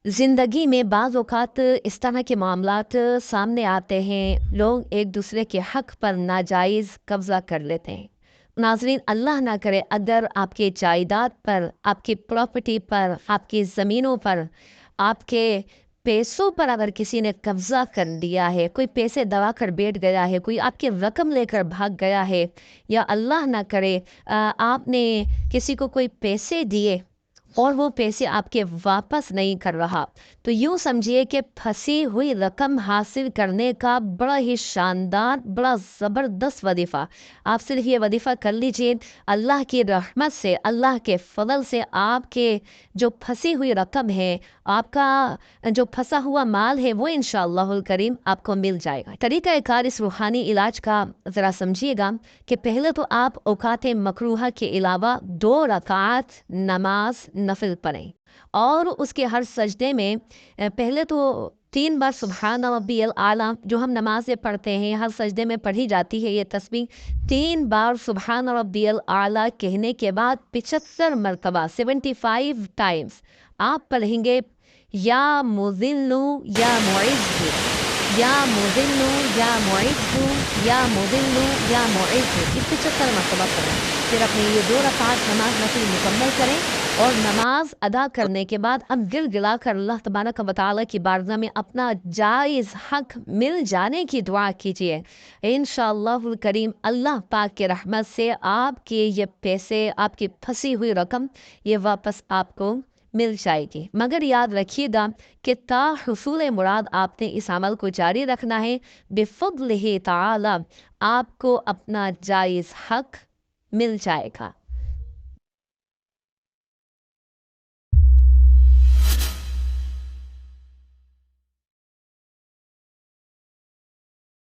ज़िंदगी में बाज़ औक़ात इस तरह के मामलात सामने आते हैं, लोग एक दूसरे के हक़ पर नाजायज़ कब्ज़ा कर लेते हैं। नाज़रीन, अल्लाह ना करे अगर आपके जायदाद पर, आपकी प्रॉपर्टी पर, आपकी ज़मीनों पर, आपके पैसों पर अगर किसी ने कब्ज़ा कर लिया है, कोई पैसे दबा कर बैठ गया है, कोई आपकी रकम लेकर भाग गया है, या अल्लाह ना करे आपने किसी को कोई पैसे दिए और वो पैसे आपके वापस नहीं कर रहा, तो यूँ समझिए कि फंसी हुई रकम हासिल करने का बड़ा ही शानदार, बड़ा ज़बरदस्त वजीफ़ा। आप सिर्फ ये वजीफ़ा कर लीजिए, अल्लाह की रहमत से, अल्लाह के फضल से आपके जो फंसी हुई रकम है, आपका जो फंसा हुआ माल है, वो इंशाअल्लाहुल करीम आपको मिल जाएगा। तरीका कार इस रूहानी इलाज का ज़रा समझिएगा कि पहले तो आप औकात मकरूहा के अलावा 2 रकात नमाज नफिल पढ़ें, और उसके हर सजदे में पहले तो 3 बार सुबहान रब्बियल आला जो हम नमाज में पढ़ते हैं, हर सजदे में पढ़ी जाती है ये तस्बीह। 3 बार सुबहान रब्बियल आला कहने के बाद 75 मरतबा 75 टाइम्स आप पढ़ेंगे या मुज़िल्लु या मुइज़्ज़ु, या मुज़िल्लु या मुइज़्ज़ु, या मुज़िल्लु या मुइज़्ज़ु, ये 75 मरतबा पढ़ें। फिर अपने ये 2 रकात नमाज नफिल मुकम्मल करें, और नमाज अदा करने के बाद अब गिड़गिड़ा कर अल्लाह तबारक व तआला की बारगाह में अपना जायज़ हक मिल जाने की दुआ कीजिए। इंशाअल्लाहुल करीम अल्लाह पाक के रहमत से आपके ये पैसे, आपकी फंसी हुई रकम, ये वापस आपको मिल जाएगी। मगर याद रखिएगा कि ता हुसूल मुराद आपने इस अमल को जारी रखना है। बिफ़ज़्लिही तआला आपको अपना जायज़ हक मिल जाएगा।